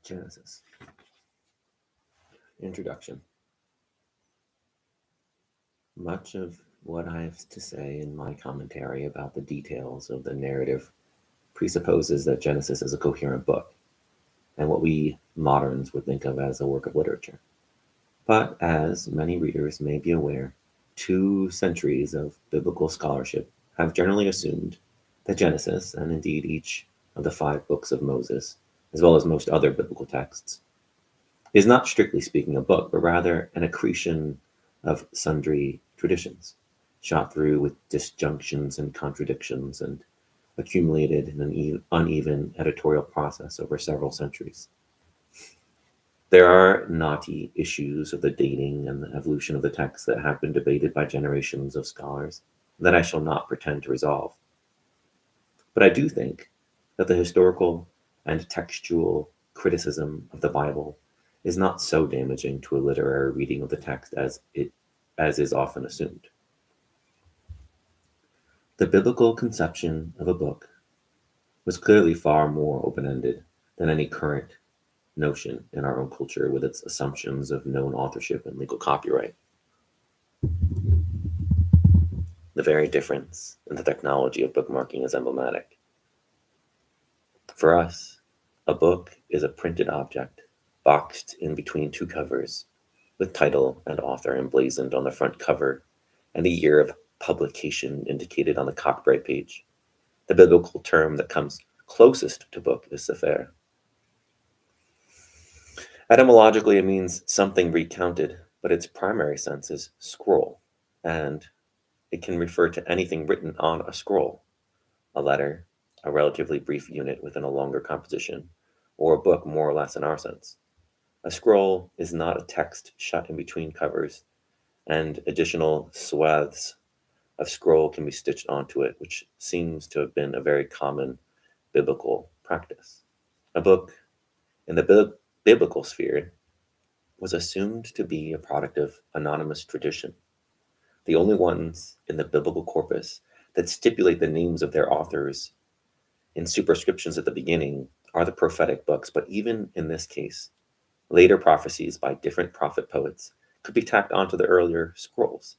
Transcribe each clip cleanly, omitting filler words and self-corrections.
Genesis. Introduction. Much of what I have to say in my commentary about the details of the narrative presupposes that Genesis is a coherent book, and what we moderns would think of as a work of literature. But as many readers may be aware, 2 centuries of biblical scholarship have generally assumed that Genesis, and indeed each of the 5 books of Moses, as well as most other biblical texts, is not strictly speaking a book, but rather an accretion of sundry traditions, shot through with disjunctions and contradictions, and accumulated in an uneven editorial process over several centuries. There are knotty issues of the dating and the evolution of the text that have been debated by generations of scholars that I shall not pretend to resolve. But I do think that the historical and textual criticism of the Bible is not so damaging to a literary reading of the text as is often assumed. The biblical conception of a book was clearly far more open-ended than any current notion in our own culture with its assumptions of known authorship and legal copyright. The very difference in the technology of bookmarking is emblematic. For us, a book is a printed object boxed in between 2 covers, with title and author emblazoned on the front cover and the year of publication indicated on the copyright page. The biblical term that comes closest to book is sefer. Etymologically, it means something recounted, but its primary sense is scroll, and it can refer to anything written on a scroll, a letter, a relatively brief unit within a longer composition, or a book more or less in our sense. A scroll is not a text shut in between covers, and additional swaths of scroll can be stitched onto it, which seems to have been a very common biblical practice. A book in the biblical sphere was assumed to be a product of anonymous tradition. The only ones in the biblical corpus that stipulate the names of their authors in superscriptions at the beginning are the prophetic books, but even in this case, later prophecies by different prophet poets could be tacked onto the earlier scrolls.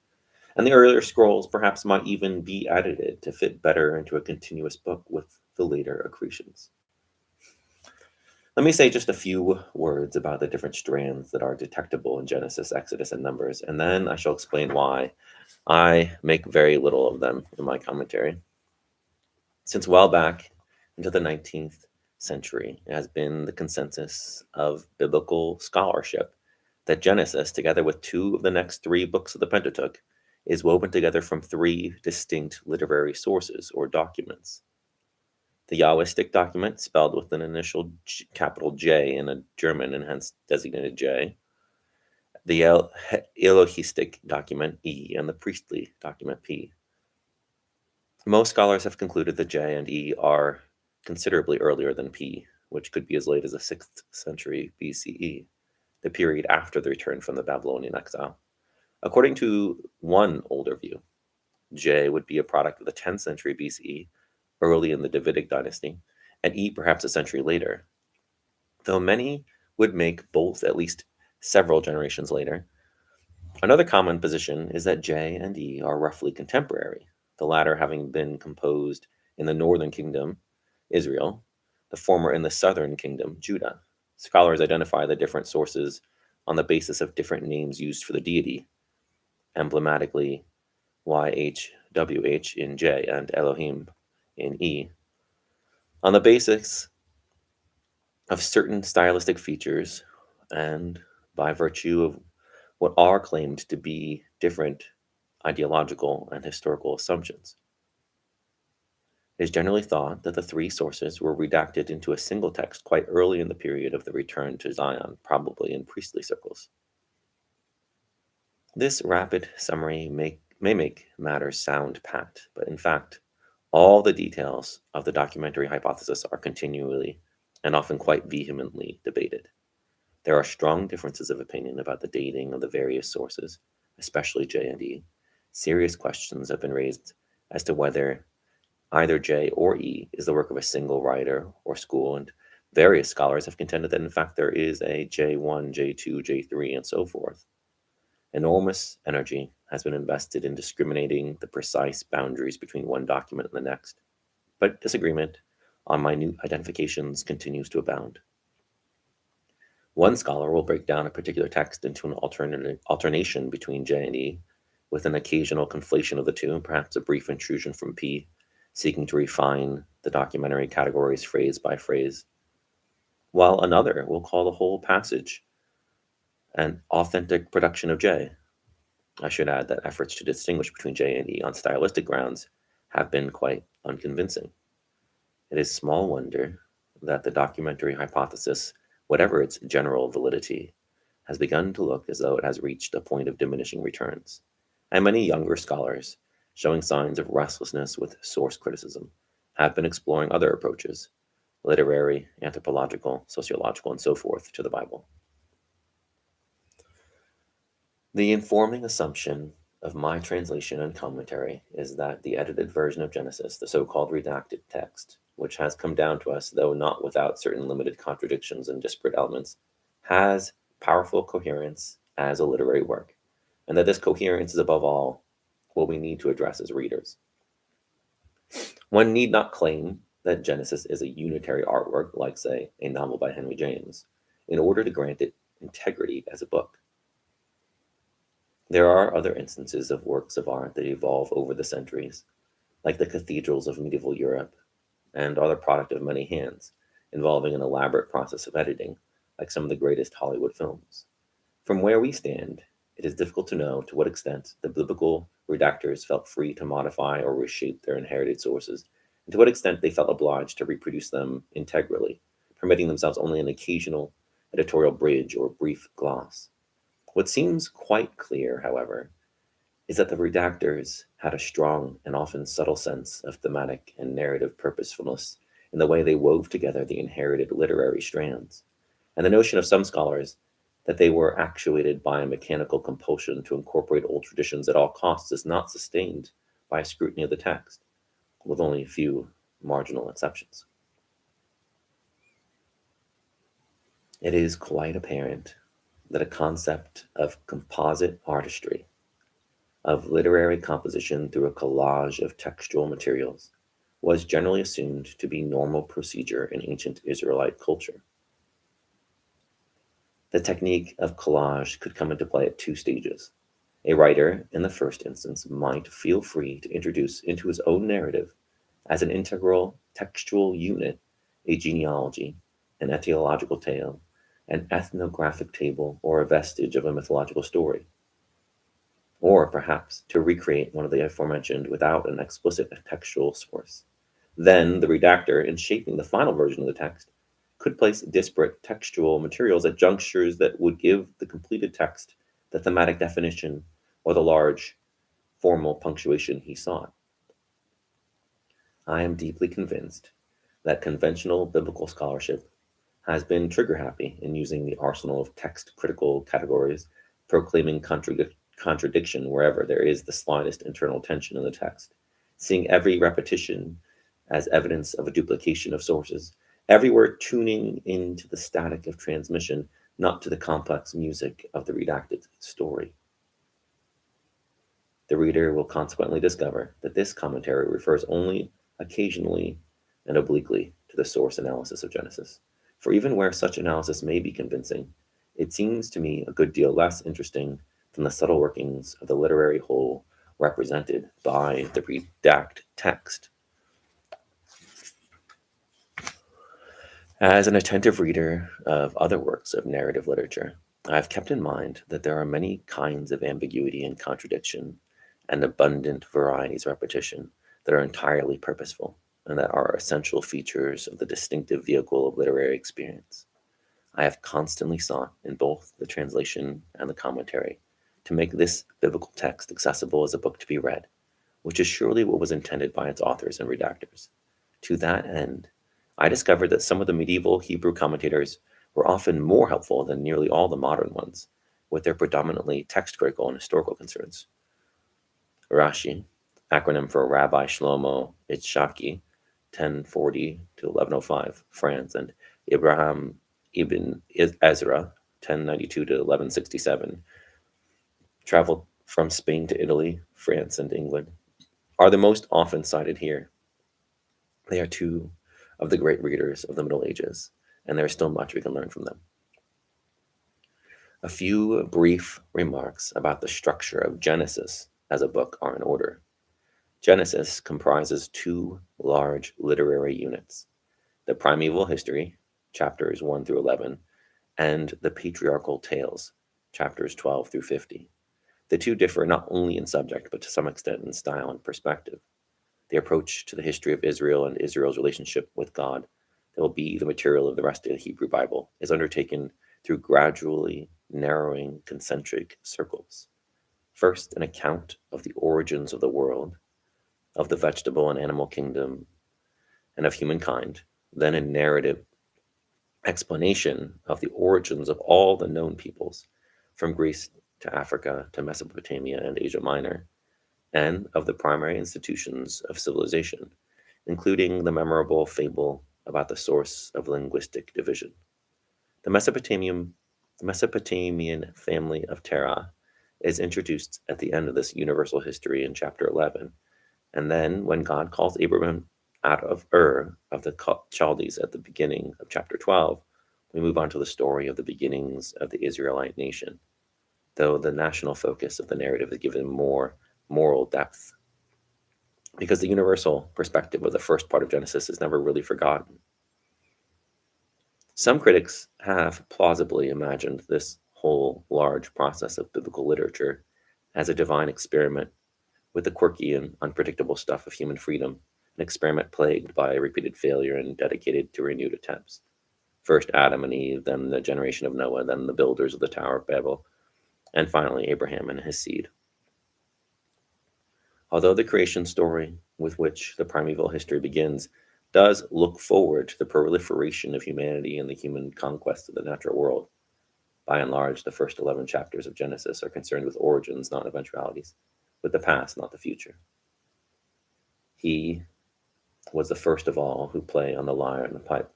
And the earlier scrolls perhaps might even be edited to fit better into a continuous book with the later accretions. Let me say just a few words about the different strands that are detectable in Genesis, Exodus, and Numbers, and then I shall explain why I make very little of them in my commentary. Since well back into the 19th century, it has been the consensus of biblical scholarship that Genesis, together with 2 of the next 3 books of the Pentateuch, is woven together from 3 distinct literary sources or documents. The Yahwistic document, spelled with an initial capital J in a German and hence designated J, the Elohistic document E, and the priestly document P. Most scholars have concluded that J and E are considerably earlier than P, which could be as late as the 6th century BCE, the period after the return from the Babylonian exile. According to one older view, J would be a product of the 10th century BCE, early in the Davidic dynasty, and E perhaps a century later, though many would make both at least several generations later. Another common position is that J and E are roughly contemporary, the latter having been composed in the northern kingdom, Israel, the former in the southern kingdom, Judah. Scholars identify the different sources on the basis of different names used for the deity, emblematically YHWH in J and Elohim in E, on the basis of certain stylistic features and by virtue of what are claimed to be different ideological and historical assumptions. It is generally thought that the 3 sources were redacted into a single text quite early in the period of the return to Zion, probably in priestly circles. This rapid summary may make matters sound pat, but in fact, all the details of the documentary hypothesis are continually and often quite vehemently debated. There are strong differences of opinion about the dating of the various sources, especially J and E. Serious questions have been raised as to whether either J or E is the work of a single writer or school, and Various scholars have contended that in fact there is a J1, J2, J3, and so forth. Enormous energy has been invested in discriminating the precise boundaries between one document and the next, but disagreement on minute identifications continues to abound. One scholar will break down a particular text into an alternation between J and E, with an occasional conflation of the two, perhaps a brief intrusion from P, seeking to refine the documentary categories phrase by phrase, while another will call the whole passage an authentic production of J. I should add that efforts to distinguish between J and E on stylistic grounds have been quite unconvincing. It is small wonder that the documentary hypothesis, whatever its general validity, has begun to look as though it has reached a point of diminishing returns, and many younger scholars, showing signs of restlessness with source criticism, have been exploring other approaches, literary, anthropological, sociological, and so forth, to the Bible. The informing assumption of my translation and commentary is that the edited version of Genesis, the so called redacted text, which has come down to us, though not without certain limited contradictions and disparate elements, has powerful coherence as a literary work, and that this coherence is above all what we need to address as readers. One need not claim that Genesis is a unitary artwork, like, say, a novel by Henry James, in order to grant it integrity as a book. There are other instances of works of art that evolve over the centuries, like the cathedrals of medieval Europe, and are the product of many hands, involving an elaborate process of editing, like some of the greatest Hollywood films. From where we stand, it is difficult to know to what extent the biblical redactors felt free to modify or reshape their inherited sources, and to what extent they felt obliged to reproduce them integrally, permitting themselves only an occasional editorial bridge or brief gloss. What seems quite clear, however, is that the redactors had a strong and often subtle sense of thematic and narrative purposefulness in the way they wove together the inherited literary strands, and the notion of some scholars that they were actuated by a mechanical compulsion to incorporate old traditions at all costs is not sustained by a scrutiny of the text, with only a few marginal exceptions. It is quite apparent that a concept of composite artistry, of literary composition through a collage of textual materials, was generally assumed to be normal procedure in ancient Israelite culture. The technique of collage could come into play at two stages. A writer, in the first instance, might feel free to introduce into his own narrative, as an integral textual unit, a genealogy, an etiological tale, an ethnographic table, or a vestige of a mythological story, or perhaps to recreate one of the aforementioned without an explicit textual source. Then the redactor, in shaping the final version of the text, could place disparate textual materials at junctures that would give the completed text the thematic definition or the large formal punctuation he sought. I am deeply convinced that conventional biblical scholarship has been trigger happy in using the arsenal of text critical categories, proclaiming contradiction wherever there is the slightest internal tension in the text, seeing every repetition as evidence of a duplication of sources, everywhere tuning into the static of transmission, not to the complex music of the redacted story. The reader will consequently discover that this commentary refers only occasionally and obliquely to the source analysis of Genesis. For even where such analysis may be convincing, it seems to me a good deal less interesting than the subtle workings of the literary whole represented by the redact text. As an attentive reader of other works of narrative literature, I have kept in mind that there are many kinds of ambiguity and contradiction, and abundant varieties of repetition that are entirely purposeful, and that are essential features of the distinctive vehicle of literary experience. I have constantly sought, in both the translation and the commentary, to make this biblical text accessible as a book to be read, which is surely what was intended by its authors and redactors. To that end, I discovered that some of the medieval Hebrew commentators were often more helpful than nearly all the modern ones, with their predominantly text critical and historical concerns. Rashi, acronym for Rabbi Shlomo Itzhaki, 1040 to 1105, France, and Abraham ibn Ezra, 1092 to 1167, traveled from Spain to Italy, France, and England, are the most often cited here. They are two of the great readers of the Middle Ages, and there is still much we can learn from them. A few brief remarks about the structure of Genesis as a book are in order. Genesis comprises two large literary units: the primeval history, chapters 1 through 11, and the patriarchal tales, chapters 12 through 50. The two differ not only in subject, but to some extent in style and perspective. The approach to the history of Israel and Israel's relationship with God, that will be the material of the rest of the Hebrew Bible, is undertaken through gradually narrowing concentric circles. First, an account of the origins of the world, of the vegetable and animal kingdom, and of humankind, then a narrative explanation of the origins of all the known peoples, from Greece to Africa to Mesopotamia and Asia Minor, and of the primary institutions of civilization, including the memorable fable about the source of linguistic division. The Mesopotamian family of Terah is introduced at the end of this universal history in chapter 11, and then when God calls Abraham out of Ur of the Chaldees at the beginning of chapter 12, we move on to the story of the beginnings of the Israelite nation, though the national focus of the narrative is given more moral depth, because the universal perspective of the first part of Genesis is never really forgotten. Some critics have plausibly imagined this whole large process of biblical literature as a divine experiment with the quirky and unpredictable stuff of human freedom, an experiment plagued by repeated failure and dedicated to renewed attempts. First Adam and Eve, then the generation of Noah, then the builders of the Tower of Babel, and finally Abraham and his seed. Although the creation story with which the primeval history begins does look forward to the proliferation of humanity and the human conquest of the natural world, by and large, the first 11 chapters of Genesis are concerned with origins, not eventualities, with the past, not the future. He was the first of all who play on the lyre and the pipe,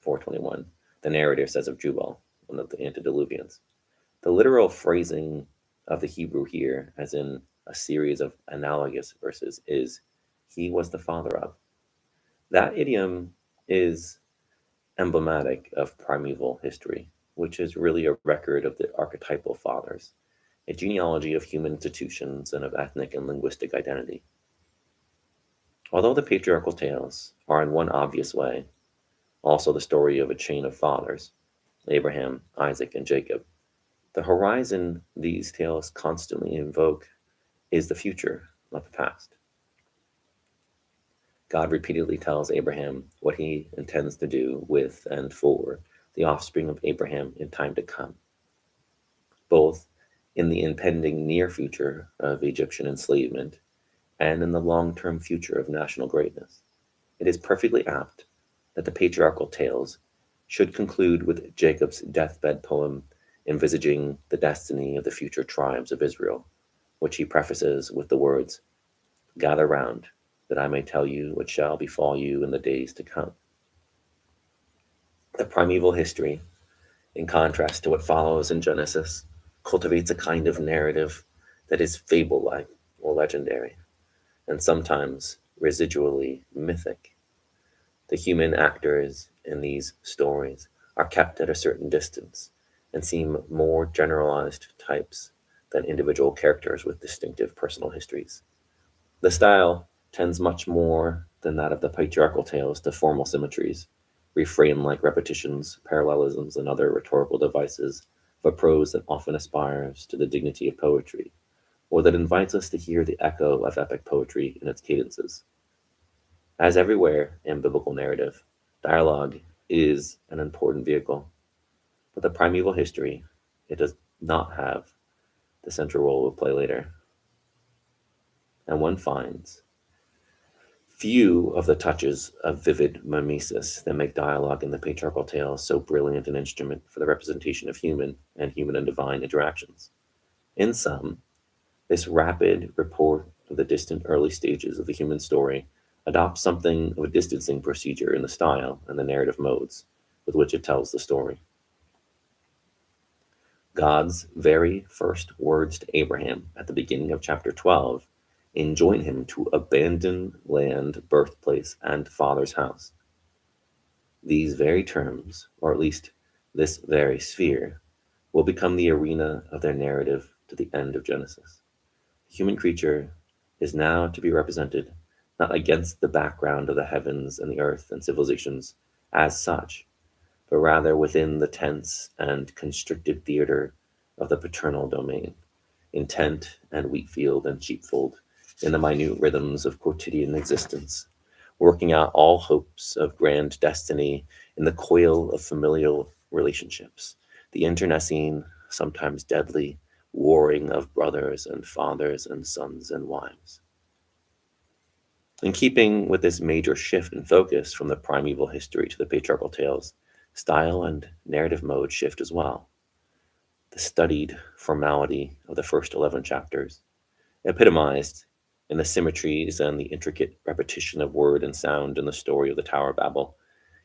421. The narrator says of Jubal, one of the antediluvians. The literal phrasing of the Hebrew here, as in a series of analogous verses, is he was the father of. That idiom is emblematic of primeval history, which is really a record of the archetypal fathers, a genealogy of human institutions and of ethnic and linguistic identity. Although the patriarchal tales are in one obvious way also the story of a chain of fathers, Abraham, Isaac, and Jacob, the horizon these tales constantly invoke is the future, not the past. God repeatedly tells Abraham what he intends to do with and for the offspring of Abraham in time to come, both in the impending near future of Egyptian enslavement and in the long-term future of national greatness. It is perfectly apt that the patriarchal tales should conclude with Jacob's deathbed poem envisaging the destiny of the future tribes of Israel, which he prefaces with the words, "Gather round, that I may tell you what shall befall you in the days to come." The primeval history, in contrast to what follows in Genesis, cultivates a kind of narrative that is fable-like or legendary, and sometimes residually mythic. The human actors in these stories are kept at a certain distance and seem more generalized types than individual characters with distinctive personal histories. The style tends much more than that of the patriarchal tales to formal symmetries, refrain-like repetitions, parallelisms, and other rhetorical devices of a prose that often aspires to the dignity of poetry, or that invites us to hear the echo of epic poetry in its cadences. As everywhere in biblical narrative, dialogue is an important vehicle, but the primeval history, it does not have the central role it will play later. And one finds few of the touches of vivid mimesis that make dialogue in the patriarchal tales so brilliant an instrument for the representation of human and divine interactions. In some, this rapid report of the distant early stages of the human story adopts something of a distancing procedure in the style and the narrative modes, with which it tells the story. God's very first words to Abraham at the beginning of chapter 12 enjoin him to abandon land, birthplace, and father's house. These very terms, or at least this very sphere, will become the arena of their narrative to the end of Genesis. The human creature is now to be represented not against the background of the heavens and the earth and civilizations as such, but rather within the tense and constricted theater of the paternal domain, in tent and wheat field and sheepfold, in the minute rhythms of quotidian existence, working out all hopes of grand destiny in the coil of familial relationships, the internecine, sometimes deadly, warring of brothers and fathers and sons and wives. In keeping with this major shift in focus from the primeval history to the patriarchal tales, style and narrative mode shift as well. The studied formality of the first 11 chapters, epitomized in the symmetries and the intricate repetition of word and sound in the story of the Tower of Babel,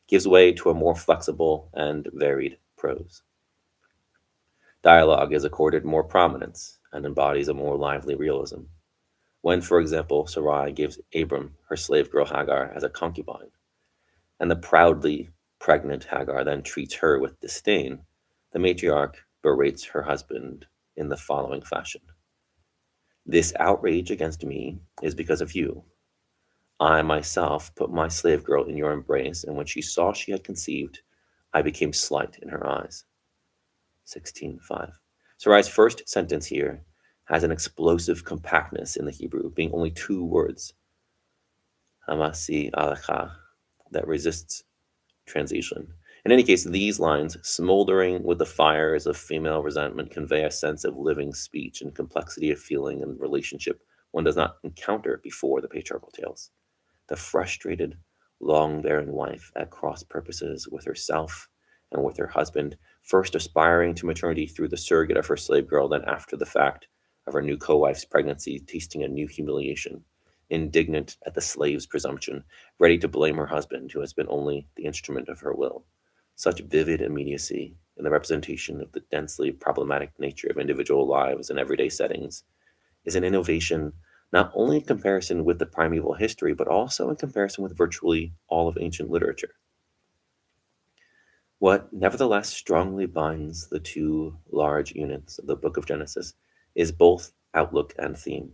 gives way to a more flexible and varied prose. Dialogue is accorded more prominence and embodies a more lively realism. When, for example, Sarai gives Abram her slave girl Hagar as a concubine, and the proudly pregnant Hagar then treats her with disdain, the matriarch berates her husband in the following fashion: "This outrage against me is because of you. I myself put my slave girl in your embrace, and when she saw she had conceived, I became slight in her eyes." 16:5. Sarai's first sentence here has an explosive compactness in the Hebrew, being only two words, Hamasi Alecha, that resists translation. In any case, these lines, smoldering with the fires of female resentment, convey a sense of living speech and complexity of feeling and relationship one does not encounter before the patriarchal tales. The frustrated, long-bearing wife at cross purposes with herself and with her husband, first aspiring to maternity through the surrogate of her slave girl, then after the fact of her new co-wife's pregnancy, tasting a new humiliation, indignant at the slave's presumption, ready to blame her husband, who has been only the instrument of her will. Such vivid immediacy in the representation of the densely problematic nature of individual lives in everyday settings is an innovation not only in comparison with the primeval history, but also in comparison with virtually all of ancient literature. What nevertheless strongly binds the two large units of the book of Genesis is both outlook and theme.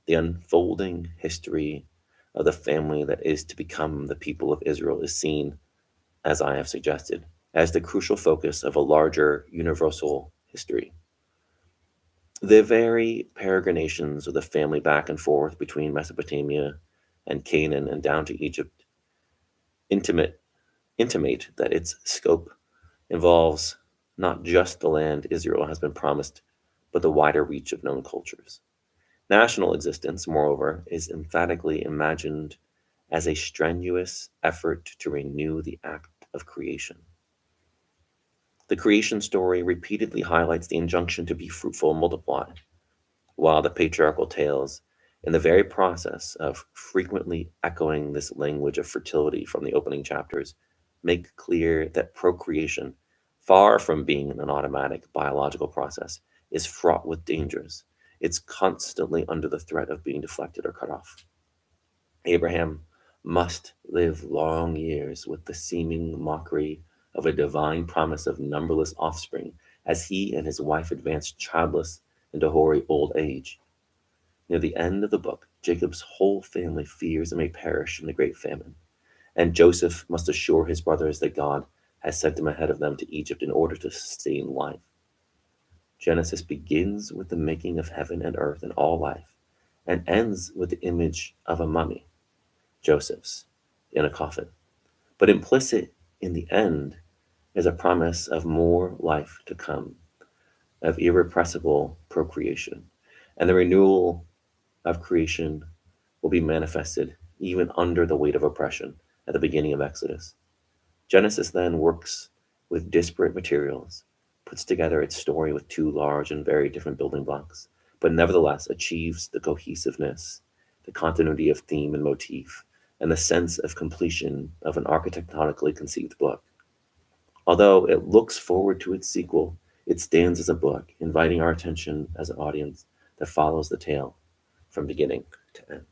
The unfolding history of the family that is to become the people of Israel is seen, as I have suggested, as the crucial focus of a larger universal history. The very peregrinations of the family back and forth between Mesopotamia and Canaan and down to Egypt intimate that its scope involves not just the land Israel has been promised, but the wider reach of known cultures. National existence, moreover, is emphatically imagined as a strenuous effort to renew the act of creation. The creation story repeatedly highlights the injunction to be fruitful and multiply, while the patriarchal tales, in the very process of frequently echoing this language of fertility from the opening chapters, make clear that procreation, far from being an automatic biological process, is fraught with dangers. It's constantly under the threat of being deflected or cut off. Abraham must live long years with the seeming mockery of a divine promise of numberless offspring as he and his wife advance childless into hoary old age. Near the end of the book, Jacob's whole family fears it may perish in the great famine, and Joseph must assure his brothers that God has sent him ahead of them to Egypt in order to sustain life. Genesis begins with the making of heaven and earth and all life, and ends with the image of a mummy, Joseph's, in a coffin. But implicit in the end is a promise of more life to come, of irrepressible procreation, and the renewal of creation will be manifested even under the weight of oppression at the beginning of Exodus. Genesis then works with disparate materials, puts together its story with two large and very different building blocks, but nevertheless achieves the cohesiveness, the continuity of theme and motif, and the sense of completion of an architectonically conceived book. Although it looks forward to its sequel, it stands as a book, inviting our attention as an audience that follows the tale from beginning to end.